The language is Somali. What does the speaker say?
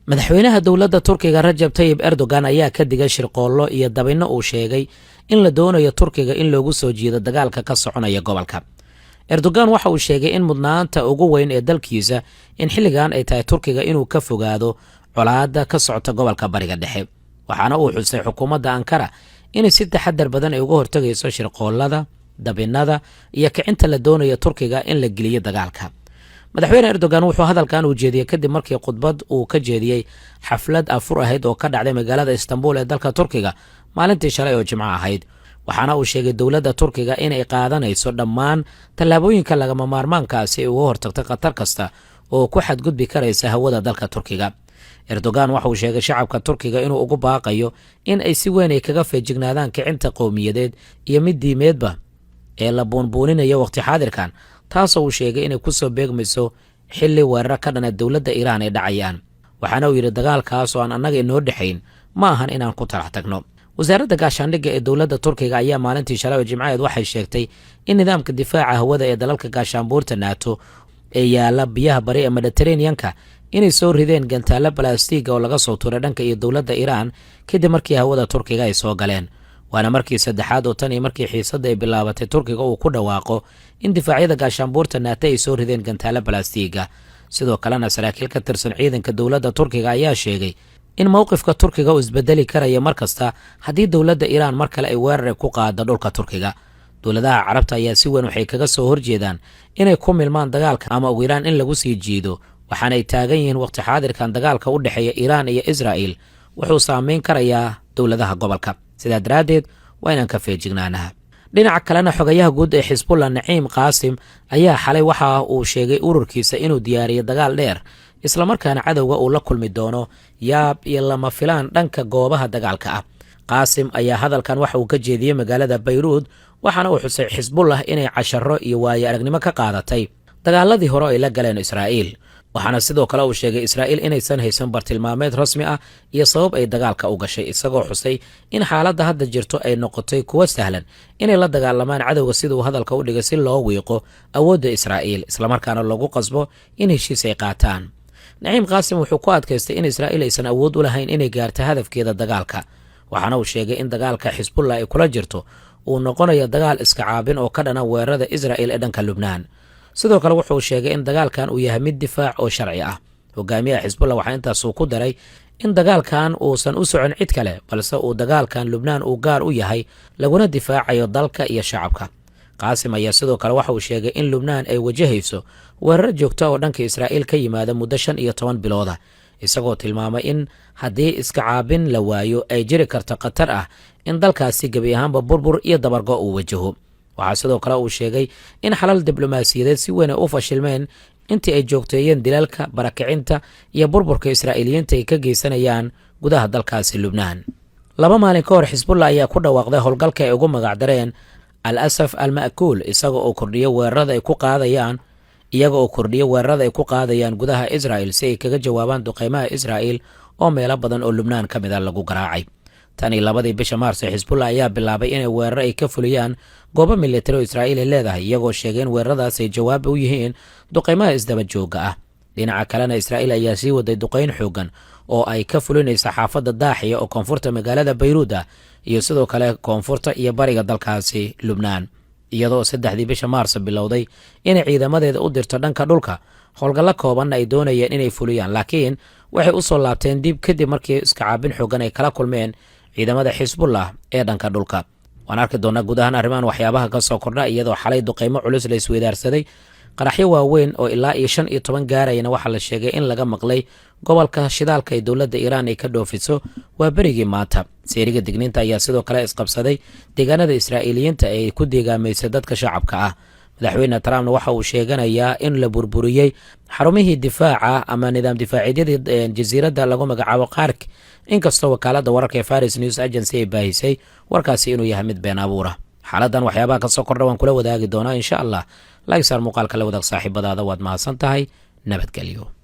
madaxweynaha dowladda Turkiga Rajab Tayyip Erdogan ayaa ka digay shirqoollo iyo dabinno uu sheegay in la doonayo Turkiga in loogu soo jiido dagaalka ka soconaya gobolka. Erdogan waxa uu sheegay in mudnaanta ugu weyn ee dalkiisa in xilligan ay tahay Turkiga inuu ka fogaado colaadda ka socota gobolka Bariga Dhexe. Waxaana uu xusay xukuumadda Ankara in si taxadar badan ay uga hortagayso shirqoollada, dabinnada iyo kicinta la doonayo Turkiga in la geliyo dagaalka. madaxweyne Erdogan wuxuu hadalkan u jeediyay kadib markii khudbad uu ka jeediyay xaflad afur ahayd oo ka dhacday magaalada Istanbul ee dalka Turkiga maalintii shalay oo Jimco ahayd. waxaana uu sheegay dowladda Turkiga inay qaadanayso dhammaan tallaabooyinka lagama maarmaanka ah si ay uga hortagto khatar kasta oo ku xadgudbi karaysa hawada dalka Turkiga. Erdogan waxa uu sheegay shacabka Turkiga inuu ugu baaqayo in ay si weyn kaga feejignaadaan kicinta qowmiyadeed iyo mid diimeedba ee la buunbuuninayo waqti xaadirkan, taasoo uu sheegay inay ku soo beegmayso xilli weerar ka dhana dowladda Iiraan ay dhacayaan. waxaana uu yidhi dagaalkaas oo aan annaga inoo dhexayn ma ahan inaan ku talax tagno. wasaaradda gaashaandhigga ee dowladda Turkiga ayaa maalintii shalay oo Jimcadeed waxay sheegtay in nidaamka difaaca hawada ee dalalka gaashaanbuurta NATO ee yaala biyaha bari ee Mediterranean-ka inay soo rideen gantaalo balaastiga oo laga soo tuuray dhanka iyo dowladda Iiraan kadib markii hawada Turkiga ay soo galeen. waana markii saddexaad oo tan iyo markii xiisadda ay bilaabatay Turkiga uu ku dhawaaqo in difaacyada gaashaanbuurta NATO ay soo rideen gantaalo balaastiga. sidoo kalena saraakiil ka tirsan ciidanka dowladda Turkiga ayaa sheegay in mowqifka Turkiga uu isbedeli karaya markasta haddii dowladda Iiraan mar kale ay weerar ku qaado dhulka Turkiga. dowladaha Carabta ayaa si weyn waxay kaga soo horjeedaan inay ku milmaan dagaalka ama ugu yaraan in lagu sii jiido, waxaana ay taagan yihiin waqti xaadirkan dagaalka u dhexeeya Iiraan iyo Israa'iil wuxuu saameyn karayaa dowladaha gobolka. sidaa daraaddeed waa inaan ka feejignaanaha. dhinaca kalena xogayaha guud ee Xisbullah Naciim Qaasim ayaa xalay waxa uu sheegay ururkiisa inuu diyaariyay dagaal dheer islamarkaana cadowga uu la kulmi doono yaab iyo lama filaan dhanka goobaha dagaalka ah. Qaasim ayaa hadalkan waxa uu ka jeediyey magaalada Bayruud, waxaana uu xusay Xisbullah inay casharro iyo waayo aragnimo ka qaadatay dagaaladii hore ay la galeen Israa'iil. waxaana sidoo kale uu sheegay Israa'iil inaysan haysan bartilmaameed rasmi ah iyo sabab ay dagaalka u gashay, isagoo xusay in xaaladda hadda jirto ay noqotay kuwo sahlan inay la dagaalamaan cadowga sida uu hadalka u dhigay si loo wiiqo awoodda Israa'iil islamarkaana lagu qasbo in heshiis ay qaataan. Naciim Qaasim wuxuu ku adkaystay in Israa'iil aysan awood u lahayn inay gaarto hadafkeeda dagaalka, waxaana uu sheegay in dagaalka Xisbullah ay kula jirto uu noqonayo dagaal iska caabin oo ka dhana weerarada Israa'iil ee dhanka Lubnaan. sidoo kale wuxuu sheegay in dagaalkan uu yahay mid difaac oo sharci ah. hogaamiyaha Xisbullah waxaa intaasuu ku daray in dagaalkan uusan u socon cid kale balse uu dagaalkan Lubnaan uu gaar u yahay laguna difaacayo dalka iyo shacabka. Qaasim ayaa sidoo kale waxa uu sheegay in Lubnaan ay wajahayso weerar joogto oo dhanka Israa'iil ka yimaada muddo 15 bilooda, isagoo tilmaamay in haddii iska caabin la waayo ay jiri karto khatar ah in dalkaasi gebi ahaanba burbur iyo dabargo uu wajaho. waxaa sidoo kale uu sheegay in xalal diblomaasiyadeed si weyn ay u fashilmeen intii ay joogteeyeen dilalka, barakicinta iyo burburka Israa'iiliyiinta ay ka geysanayaan gudaha dalkaasi Lubnaan. 2 maalin ka hor Xisbullah ayaa ku dhawaaqday howlgalka ay ugu magacdareen Al-Asaf Al-Ma'kuul iyaga oo kordhiya weerarada ay ku qaadayaan gudaha Israa'iil si ay kaga jawaabaan duqeymaha Israa'iil oo meelo badan oo Lubnaan ka mid ah lagu garaacay. tani 2 bisha Maarso Xisbullah ayaa bilaabay inay weerar ay ka fuliyaan goobo militari oo Israa'iil ay leedahay, iyagoo sheegay in weeraradaas ay jawaab u yihiin duqeymaha isdaba jooga ah. dhinaca kalena Israa'iil ayaa sii waday duqeyn xoogan oo ay ka fulinaysa xaafadda Daaxiya oo koonfurta magaalada Bayruud ah iyo sidoo kale koonfurta iyo bariga dalkaasi Lubnaan, iyadoo 3 bisha Maarso bilowday inay ciidamadeeda u dirto dhanka dhulka. howlgallo kooban ay doonayeen inay fuliyaan, laakiin waxay u soo laabteen dib kadib markii iska caabin xoogan ay kala kulmeen ciidamada Xisbullah ee dhanka dhulka. waan arki doonaa guud ahaan arrimahan waxyaabaha ka soo kordha, iyadoo xalay duqeymo culus la isweydaarsaday. qaraxyo waaweyn oo ilaa 15 gaarayna waxaa la sheegay in laga maqlay gobolka shidaalka ee dowladda Iiraan ay ka dhoofiso waa berigii maanta. seeriga digniinta ayaa sidoo kale isqabsaday deegaanada Israa'iiliyiinta ee ku deegaamaysa dadka shacabka ah. madaxweyne Trump waxa uu sheeganayaa in la burburiyay xarumihii difaaca ama nidaam difaaciyeedii jasiiradda lagu magacaabo Qark, inkastoo wakaaladda wararka ee Faris News Agency ay baahisay warkaasi inuu yahay mid been abuur ah. xaaladan waxyaabaha ka soo kordha waan kula wadaagi doonaa insha Allah. like saar muuqaalka la wadaag saaxiibadaada, waad mahadsan tahay. nabadgelyo.